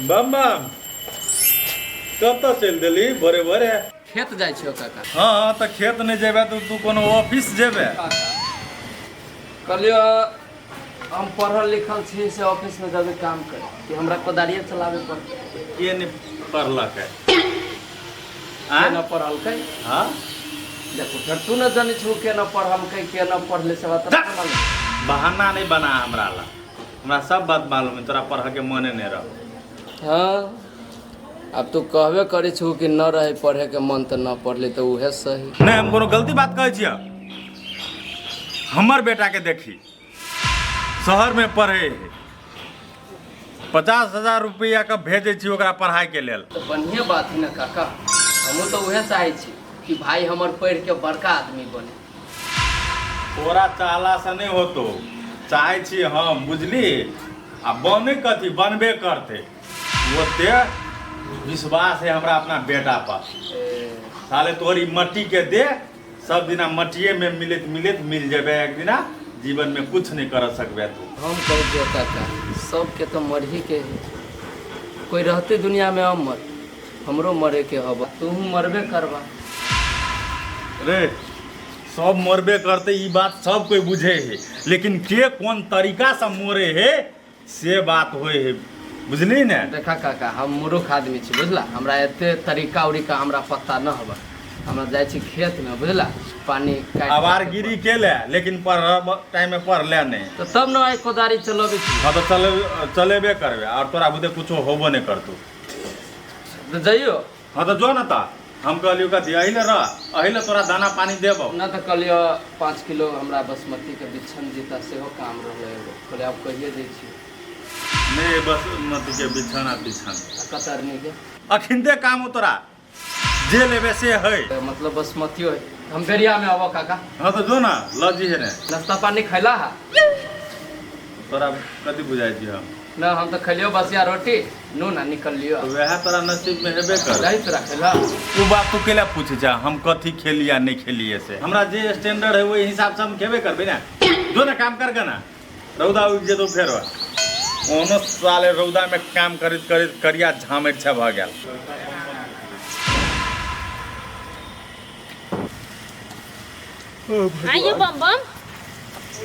बम बम कब तक चल दिली भोरे भोरे खेत जाइ छियो काका। हाँ तो खेत नहीं जेबे तो तू कोनो ऑफिस जेबे कहलियो हम पढ़ल लिखल छी से ऑफिस में जाके काम करे कि हमरा कोदारिया चलावे पड़ते। के नहीं पढ़लक है के न पढ़ल कै। हाँ देखो फिर तू न जानी छु के न पढ़ल कै के न पढ़ले से बात बहाना नहीं बना हमरा ला। हमरा सब बात मालूम है तोरा पढ़ के मने नहीं रह। हाँ अब तू कहबे करे छु कि न रहे पढ़े के मन तो न पढ़ले तो उहे सही। नहीं हम कोनो गलती बात कहै छियै। हमर बेटा के देखी शहर में पढ़े है 50,000 रुपया का भेजे छी ओकरा पढ़ाई के लेल। तो बढ़िया बात है ना काका। हम तो उहे चाहे छी कि भाई हमर पढ़ के बड़का आदमी बने। तोरा चाहला से नहीं होतो चाहे छी हम बुझली आ बने कथी बनबे करते ओते विश्वास है हमरा अपना बेटा पर। साले तोरी मट्टी के दे सब दिना मट्टिए में मिलत मिलत मिल जेबे एक दिना जीवन में कुछ नहीं कर सकबे तू। हम कह दियो काका सबके तो मर ही के है। कोई रहते दुनिया में अमर हमरो मरे के हवा तू मरबे करबा। रे सब मरबे करते ई बात सब कोई बुझे है लेकिन के कौन तरीका से मरे है से बात होए है बुझली ने। देखा काका हम मूर्ख आदमी छी बुझला। हमरा एते तरीका उरीका हमरा पता न हवा। हमरा जाय छी खेत में बुझला पानी काट आवारगिरी के ले लेकिन पर टाइम में पढ़ ले नहीं तो तब न आई कोदारी चलबे छी। हाँ तो चलेबे करबे और तोरा बुझे कुछो होबो नहीं करतू तो जाइयो। हाँ तो जो ना ता हम कहलियो का दिया अहिले रह अहिले तोरा दाना पानी देबो ना तो कहलियो 5 किलो हमरा बासमती के बिछन जीता सेहो काम रहले एगो कहले आप कहिए दै छी। नहीं बस मत के बिछाना बिछान कतरनी के अखिनते काम हो तोरा जे लेबे से है मतलब बासमती है। हम बेरिया में आबो काका। हाँ तो जो ना लजी है ने नाश्ता पानी खैला हा तोरा कथी बुझाई छी हम ना हम तो खलियो बसिया रोटी नू ना निकल लियो तो वह तोरा नसीब में हेबे कर नहीं तोरा खैला वो बात तू केला पूछे जा हम कथी खेली या नहीं खेलिए से हमरा जे स्टैंडर्ड है वो हिसाब से हम खेबे करबे ना। जो ना काम कर ना रौदा उग जे तो फेर ओनो साले रौदा में काम करित करित करिया झामेट छ भ गेल। आइए बम बम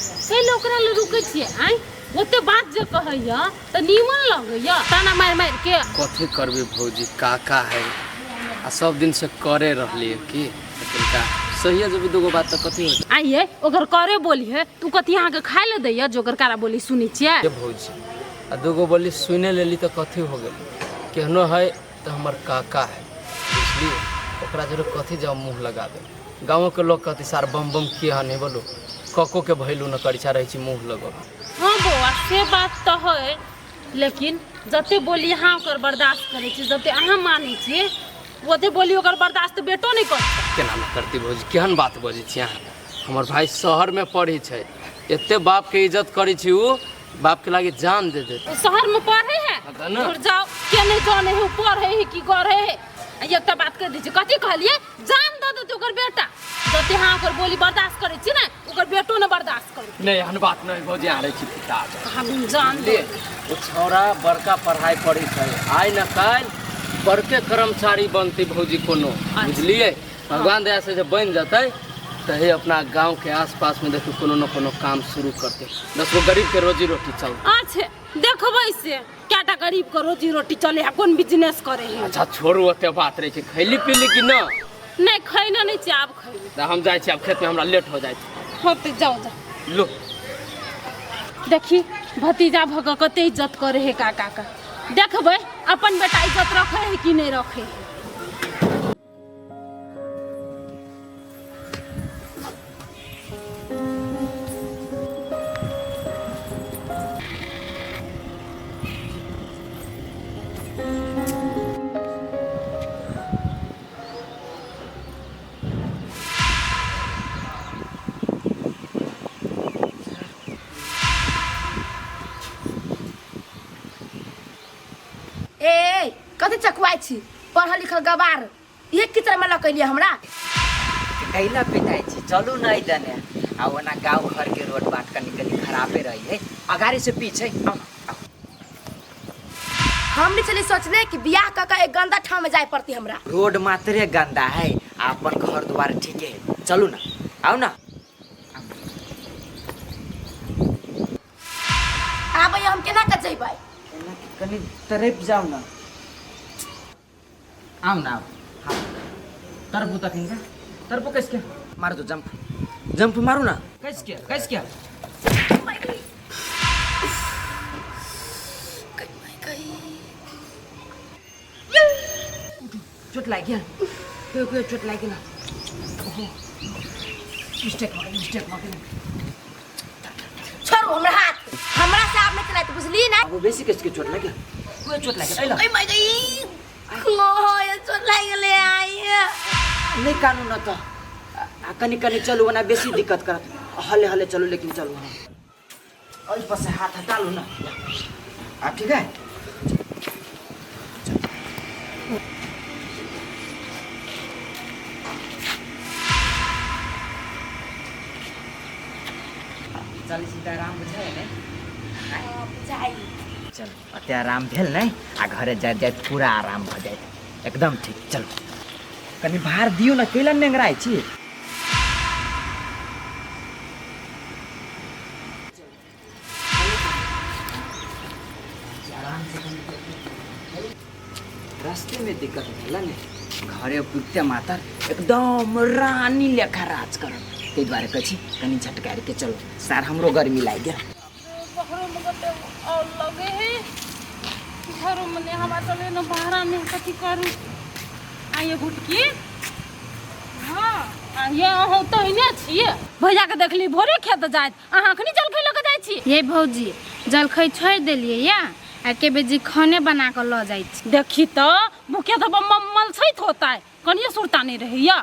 से लोकरा ले रुके छिए आइ ओते बात जे कहैया त नीमन लगैया ताना मार मार के कथी करबे भौजी काका है आ सब दिन से करे रहलिए कि तनिका सही है जब दुगो बात त कथी हो आइए ओकर करे बोली है तू कथी यहाँ के खाए ले दैया जोकर कारा बोली सुनी छिए के भौजी आ दुगो बोली सुने लेली त कथी हो गेल केहनो है त हमर काका है बुझलिए ओकरा जरूर कथी जाओ मुंह लगा दे। गाँव के लोग कहते सार बम बम किया नहीं बोलो कको के भैलू न करिछा रही छी मुंह लगो। हां बौआ से बात त है लेकिन जते बोली यहाँ ओकर बर्दाश्त करे छी जते अहाँ माने छी ओते बोली ओकर बर्दाश्त बेटो नहीं करता। केना न करती भौजी केहन बात बजे छी अहाँ। हमर भाई शहर में पढ़ी छै एते बाप के इज्जत करी छी उ बाप के लागे जान दे दे। शहर में पढ़े है और जाओ के नहीं जाने है पढ़े है की करे है एक बात कर दीजिए कथी कहलिए जान दे दे ओकर बेटा जते हाँ ओकर बोली बर्दाश्त करे छी ना ओकर बेटो न बर्दाश्त करे नहीं हन बात नहीं भौजी आ रही छी पिता हम जान ले ओ छौरा बड़का पढ़ाई पढ़ी छै आइ न काल बड़के कर्मचारी बनते भौजी कोनो बुझलिए भगवान दया से जब बन जाते तो हे अपना गांव के आसपास में देखो कोनो न कोनो काम शुरू करते 10 गो गरीब के रोजी रोटी चल। अच्छा देखबै से केटा गरीब के रोजी रोटी चले है कौन बिजनेस करे है। अच्छा छोड़ू ओते बात रही छै खैली पीली कि न नहीं खैना नहीं छी आब खैली हम जाय छी अब खेत में हमरा लेट हो जाय होते जाओ जा लो देखी भतीजा भग कते इज्जत करे है काका का देखबै अपन बेटा इज्जत रखे है कि नहीं रखे है। ए कथी चकवाई छी पढ़ल लिखल गवार ये कितना में लकैलिए हमरा कैला पिटाई छी चलू नहीं दने आ ओना गांव घर के रोड बाट कनी कनी खराबे रही है अगाड़ी से पीछे हमने चले सोचले कि बियाह कर एक गंदा ठाव में जाए पड़ती हमरा। रोड मात्रे गंदा है, अपन घर द्वार ठीक है। चलू ना, आओ ना। आब हम केना कर जइबै? कनी तरफ जाओ ना। आओ ना, हाँ। तरबू तक इनका तरबू कैसे क्या मारो? तो जंप मारो ना। कैसे क्या चोट लग गया, कोई चोट लग गया। मिस्टेक हो गया। छोड़ो हमरा हाथ, हमरा से आप नहीं चलाते बुझली ना? वो बेसी किसके चोट लग गया? कोई चोट लग गया। ओए माय गई ओ ये चोट लग गेले आई नहीं कानून न तो कनी चलू ना, बेसी दिक्कत करत। हले चलो, लेकिन चलो हाँ। और बस हाथ हटा लो ना। ठीक है। चल सीताराम बुझाए ने बुझाई। चल अत्या आराम भेल नहीं, आ घरे जाए पूरा आराम भ जाए एकदम ठीक। चलो कनी भार दियो ना, कैला नेंगराई छी। रास्ते में दिक्कत भेला ने, घरे पुगते माता एकदम रानी लेखा राज कर। ते द्वारे कछि कनी झटकारि के चलो, सार हमरो गर्मी लाग गया। बकरो मगटे और लगे है घरों में हवा चले न बाहर में कथी करू। आइए गुटकी हाँ ये हो तो इने छिए भैया के देखली भोरे खेत जात अहाँ अखनी जलखै लग जाय छी। ये भौजी जलखै छोड़ देलिए या एके बेजी खाने बना कर ल जाई छी। देखी तो भूखे तो मम्मल छैत होता है कनिए सुरता नहीं रहिया।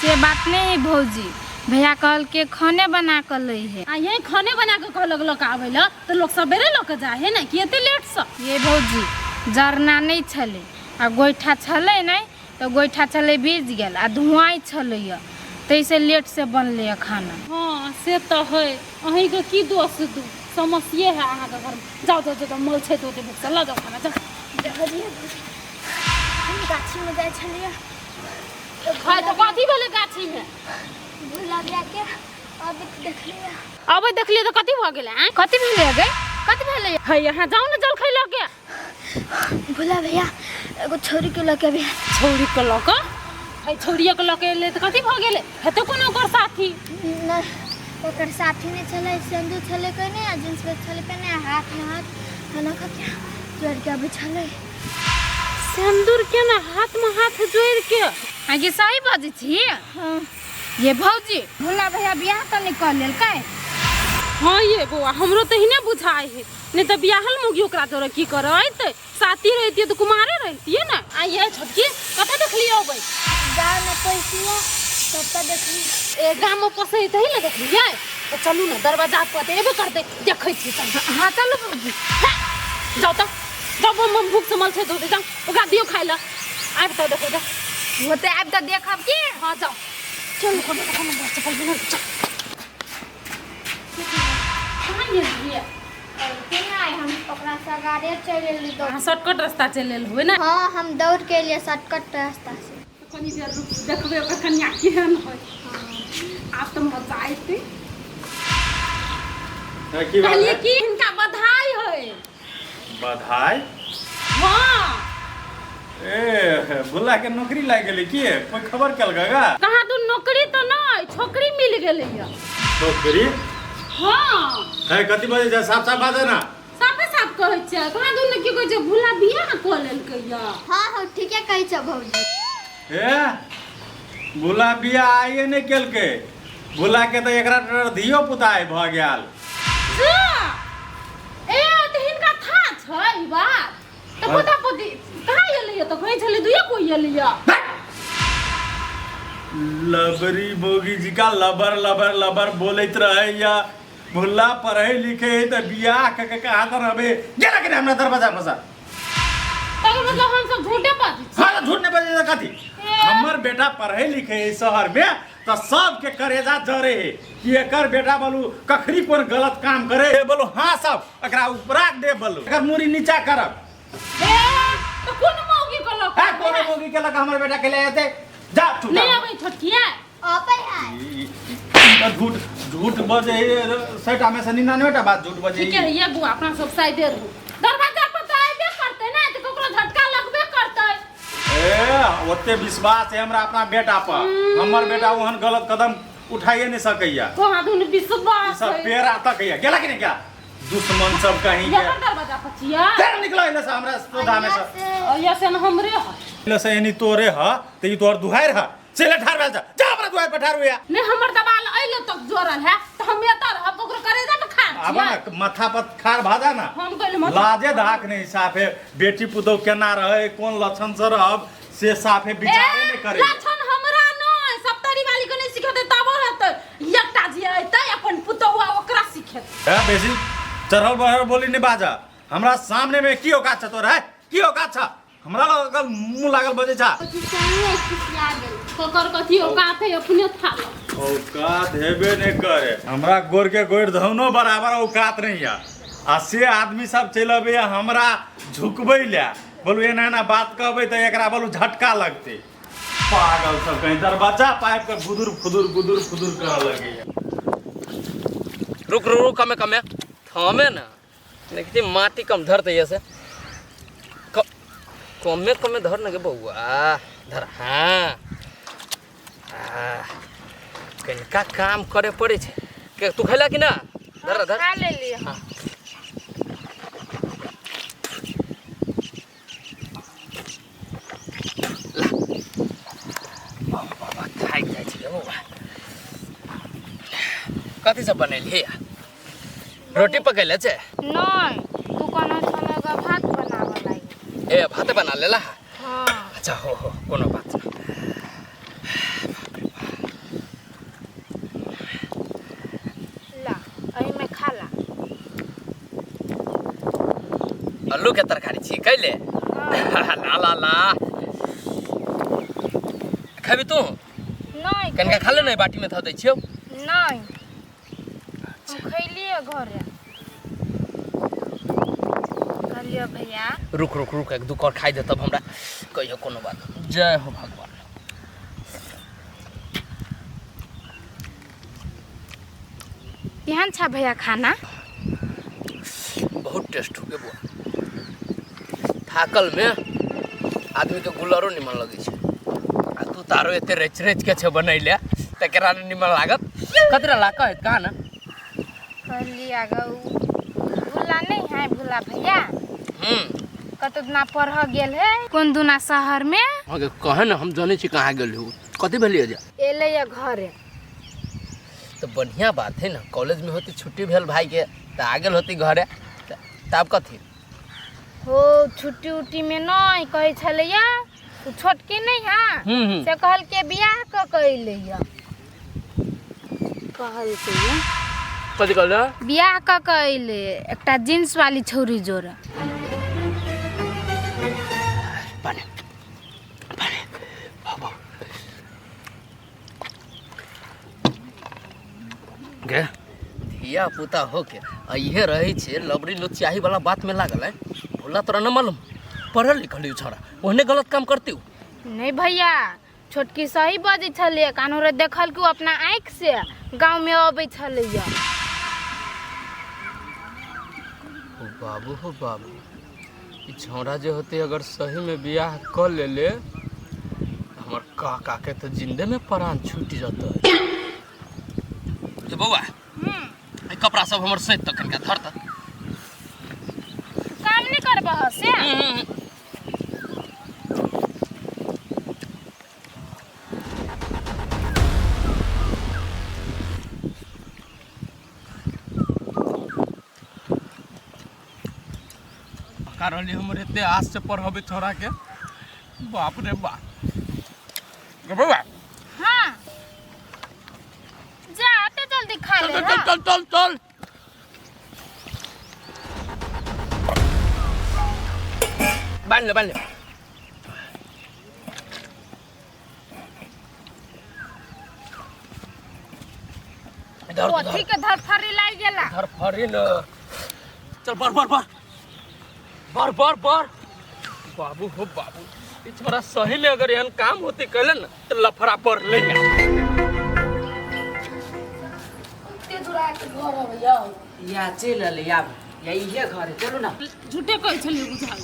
से बात नहीं है भौजी, भैया कहल के खाने बना कर लई है। आ यही खाने बना के कहलक लोग आवे ला तो लोग सबेरे लोग जाए है ना कि एते लेट से। ये भौजी जरना नहीं छले आ गोइठा छले नहीं तो गोइठा छले बीज गेल आ धुआं छले तैसे लेट से बनले खाना। हाँ से तो है, अहीं के की दोष दू समस्या है अहाँ के घर में। जाओ मल छै तो भूख से ला जाओ खाना जाओ। हम गाछी में जाय छलिए खाए तो कथी भेले गाछी में? भुला गया के अब देखलिए। अब देखलिए तो कथी भ गेले हैं? कथी भेले गए? कथी भेले? है यहाँ जाओ ना जलखै लग के। भुला भैया एगो छोरी के लके भी छोरी के लक है, छोरिया के लके ले तो कथी भ गेले? है तो कोनो ओकर साथी न ओकर साथी ने चले सिंदूर चले कने आ जींस पे चले पहने हाथ में हाथ खाना खा के जोड़ के अभी चले सिंदूर के ना हाथ में हाथ जोड़ के। आगे सही बाजी छी। हाँ ये भौजी भोला भैया बियाह तो नहीं कर लेल काय? हाँ ये बुआ हमरो तो हिने बुझाए है, नहीं तो बियाहल मुगी ओकरा तोरा की करत साथी रहती तो कुमारे रहती है ना। आ ये छोटकी कथा देखलिए अबै गाँव में पैसिया सबका देखली ए गाम में पसै त ही ना देखलिए। तो चलू ना दरवाजा पर एबे कर दे देखै छी। हाँ चलो भौजी जाओ तो जाओ बम भूख से मल छै तो जाओ ओकरा दियो खाइ ला। आब तो देखो जा होते आब तो देखब की। हाँ जाओ चलो कोनो चप्पल बिना चल। कहाँ गेलिए? केना आए हम ओकरा सगारे चले ली दो। हाँ शॉर्टकट रास्ता चल लेल हुए ना। हाँ हम दौड़ के लिए शॉर्टकट रास्ता से। कनी देर रुक देखबे ओकर कन्या केहन होय। आप तो मजा आइते की बात कहलिए है? कि इनका बधाई है। बधाई? हाँ ए बुला के नौकरी लाग गेलै की? कोई खबर केलका? कहाँ तू नौकरी तो नहीं छोकरी मिल गेलै है। नौकरी? हाँ है कथी बजे जा? साफ साफ बाजे ना। साफे साफ कहै छै। कहाँ तू ने की कहै छै भूला बियाह क लेलकै या। हाँ हाँ ठीके कहै छ भौजी। ए बुला बिया आइए नहीं केलकै। बुला के तो एकरा धियो पुताई भ गेल। ए त हिनका था छै ई बात त पोता पोती कहाँ एलै त कहै छलै दुइये कोई एलै। लबरी बोगी जी का लबर लबर लबर बोलत रहे या भुल्ला पढ़े लिखे है तो बियाह के कहा कर हबे गेला के हमरा दरवाजा फसा। तब मतलब हम सब झूठे बात छी। हां झूठ ने बजे कथी? हमर बेटा पढ़े लिखे है शहर में तो सब के करेजा जरे है कि एकर बेटा बोलू कखरी कोन गलत काम करे है बोलू। हां सब एकरा उपराग दे बोलू एकर मुरी नीचा करब। ए तो कौन मौगी को लोग है कोनो मोगी के लगा हमर बेटा के ले आते जा छुटा नहीं आवे छोटकी है आपे है झूठ झूठ बजे सेटा में से 99टा बात झूठ बजे ठीक है ये बुआ अपना सब साइड दे दरवाजा पर तो आइबे करते ना तो कोकरो झटका लगबे करते ए ओते विश्वास है हमरा अपना बेटा पर हमर बेटा ओहन गलत कदम उठाइए नहीं सकैया तो हां दुन विश्वास सब पेड़ आता कहिया गेला कि नहीं क्या दुश्मन सब कहीं ये के दरवाजा पर छिया तेरे निकला इले से हमरा सुधा में से और ये से हमरे है इले से एनी तोरे ह ते तोर दुहार ह चले ठार भेल जा अपना दुहार पे ठार हुआ नहीं हमर दबाल अइले तक जोरल है तो हम एतर अब ओकरो करेजा में खा अब ना माथा पर खार भाजा ना हम कहले मत लाजे धाक नहीं साफे बेटी पुतौ केना रहे कोन लक्षण से रहब से साफे विचारे नहीं करे लक्षण हमरा न सप्तरी वाली को नहीं सिखते तब रहते एकटा जी आइते अपन पुतौआ ओकरा सिखेते है बेसी चढ़ल बहर बोली नहीं बाजा हमरा सामने में की औकात छ तोर है की औकात छ हमरा लगल मुंह लागल बजे छ सामने खिसिया गेल कोकर कथी औकात है अपने था औकात हेबे नहीं करे हमरा गोर के गोर धौनो बराबर औकात नहीं है आ से आदमी सब चलबे हमरा झुकबै ले बोलू एना ना बात कहबै त एकरा बोलू झटका लगते पागल सब कहीं दरवाजा पाइप के गुदुर फुदुर कर लगे रुक रुक रुक कमे थमे ना देखती माटी कम धरते ऐसे कमे धर ना के बउआ धर हाँ कनिका काम करे पड़े छे के तू खैला कि ना धर धर खा ले लिए हाँ। बाबा खाइ जाइ छै बउआ कथी सब बनेली हे रोटी पकैले छे नहीं तू कोनो छलगा भात बनावे लागी ए भात बना लेला हां अच्छा हो कोनो बात नहीं ला एही में खा ला आलू के तरकारी छी कैले ला ला ला खाबी तू नहीं कनका खा ले नहीं बाटी में ध दै छियो नहीं हम खैलिए घरे कहलिए भैया रुक रुक रुक एक दू कर खाइ दे तब हमरा कहियो कोनो बात जय हो भगवान केहन छा भैया खाना बहुत टेस्ट हो गए बुआ थाकल में आदमी के गुलरो निमन लगे छे आ तू तारो एते रेच रेच के छे बनैले तकरा निमन लागत कतरा लाका है का ना कहलिए गौ भूला नहीं है भूला भैया कतो दिना पढ़ गेल है कोन दुना शहर में अगे कहे ना हम जाने छी कहाँ गेल हो कथी भेलिए जा एले या घरे तो बढ़िया बात है ना कॉलेज में होती छुट्टी भेल भाई के तो आ गेल होती घरे तब कथी हो छुट्टी उट्टी में नहीं कहे छलैया तू छोटकी नहीं है से कहल के बियाह क कइले या कहल के कथी कहल बियाह क कइले एकटा जींस वाली छौरी जोरा पानी पानी बाबा गे धिया पुता हो के अइहे रही छे लबरी लुचियाही वाला बात में लागल है भोला तोरा न मालूम पढ़ल लिखल छोरा ओहने गलत काम करती नहीं भैया छोटकी सही बजे छले कानू रे देखल कि अपना आँख से गांव में अबै छलैया हो बाबू ई छोरा जे होते अगर सही में बियाह कर ले हमर काका के तो जिंदे में प्राण छूट जाता ए बौआ ए कपड़ा सब हमर सहित तक कनका धर त काम नहीं करबह से कारण हमर एते आस से पढ़बे छोरा के बाप रे बाप बौआ हां जा आते जल्दी खा ले चल बांध ले इधर कथी के धरफरी लाग गेला धर फरी न चल बर बाबू हो बाबू, ई छोरा सही में अगर एहन काम होते कैले न तो लफड़ा पड़ ले ते दूरा के घर है भैया या चल ले या ये घर है, चलो ना। झूठे कहै छलिए बुझाइ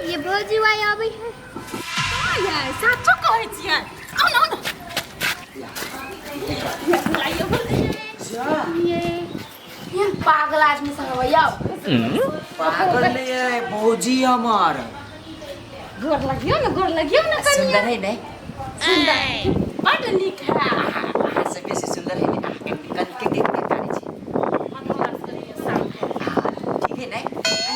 ये भौजी वाई आबै है। यार साचो कहै छियै आउ न ये पागल आदमी संग भैया पागल ले भौजी हमार गोर लगियो न सुंदर है नहीं? सुंदर बड नीक है अहाँ से बेसी सुंदर है नहीं? कल के दिन के तारी छी। ठीक है नहीं?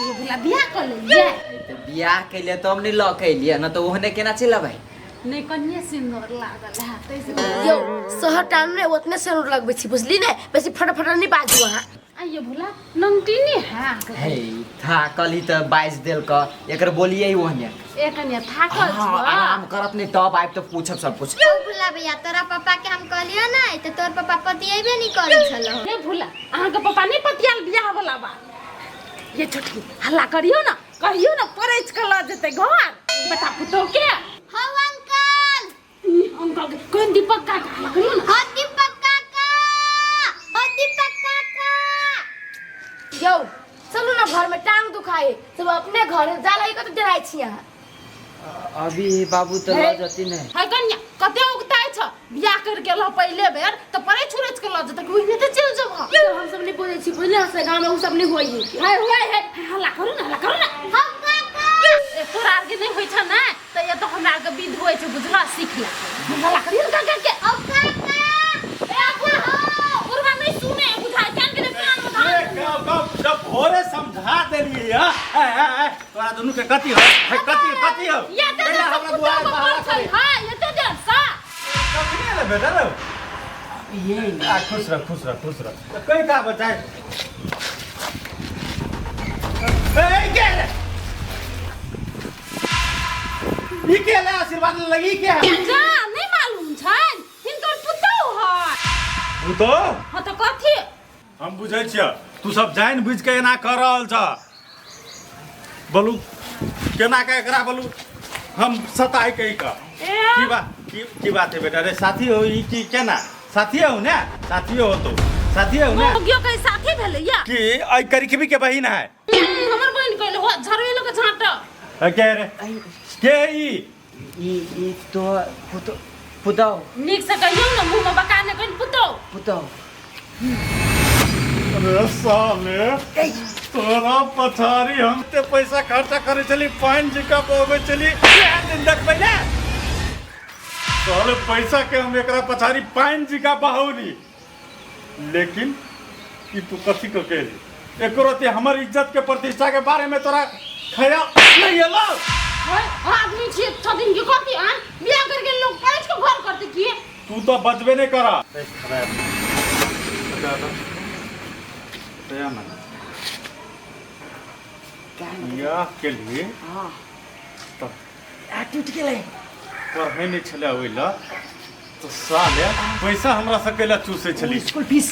ये बुला बियाह कर ले तो बियाह के लिए तो हमने लॉक के लिए ना, तो ओहने केना चला भाई? नहीं कन्या सिंदूर लागल है तैसे यो शहर टाउन में उतने से रोड लगबै छी बुझली ने, बेसी फटाफट नहीं बाजू वहां। आइए भोला नमटीनी है हे था कल ही तो 22 दिल का एकर बोलिए ही ओहने। ए कन्या थाकल हाँ, छ आराम करत नहीं तब आइब तो पूछब सब कुछ। ओ भुला भैया तोरा पापा के हम कहलियो ना तो तोर पापा पतियेबे नहीं करै छलो। रे भोला अहाँ के पापा नहीं पतियाल बियाह वाला बा। ये छोटकी हल्ला करियो ना परैच के ल जेते घर बेटा पुतो के हां अंकल। अंकल के कोन दीपक का हल्ला करियो ना। हां दीपक काका। हां दीपक काका। यो चलो ना घर में टांग दुखाए सब अपने घर जाला ही कत डराई छी यहाँ। अभी बाबू तो ल जती नहीं। है कन्या कते उगताय छ बियाह कर के ल पहले बेर त परै छुरच के ल जेते कोई नहीं चल जब हम सब नहीं बोले छी बोले से गांव में उ सब नहीं होई है हल्ला करू ना हां काका। ए तोरा आर के नहीं होई छ ना त ये तो हमरा के विध होई छ बुझला सीख ले हल्ला करियो काका के ओ काका। ए आपा हो उर्वा नहीं सुने बुझा जान के कान में धान जब भोरे समझा देलिए तोरा दोनों के कथी हो या ते पहले हमरा दुआर पर हल्ला करे। हां ये तो देर सा कखनी ले बेटा लो ये खुश रह तो कई का बचाए ए के रे ई के ले आशीर्वाद लगी के जा नहीं मालूम छन हिनकर पुतौ है तू तो हां तो कथी हम बुझै छियै तू सब जान बुझ के एना कर रहल छ बोलू केना के एकरा बोलू हम सताई कही का की बात है बेटा रे साथी हो ई की केना साथी हो ना साथी हो तो साथी हो ना मोगियो के साथी भेले या कि आई करिकबी के बहिन है हमर बहन कहले हो झरवे लोग झांटा के रे के ई तो पुतो निक से कहियो ना मुंह में बकाने कहीं पुतौ अरे साले तोरा पछारी हम ते पैसा खर्चा करे चली पान जी का पोवे चली दिन तक पहले तोरे पैसा के हम एकरा पछारी पान जी का बहाउनी लेकिन ई तू कथी को केली एकरो ते हमर इज्जत के प्रतिष्ठा के बारे में तोरा ख्याल नहीं एलो आदमी छे छदिन के कथी हां बियाह करके लोग पैच को घर करते किए तू तो बचबे नहीं करा या के लिए हां तो टूट गेलै पढ़े नहीं छले ओइला तो साले पैसा हमरा सकेला चूसे छली स्कूल फीस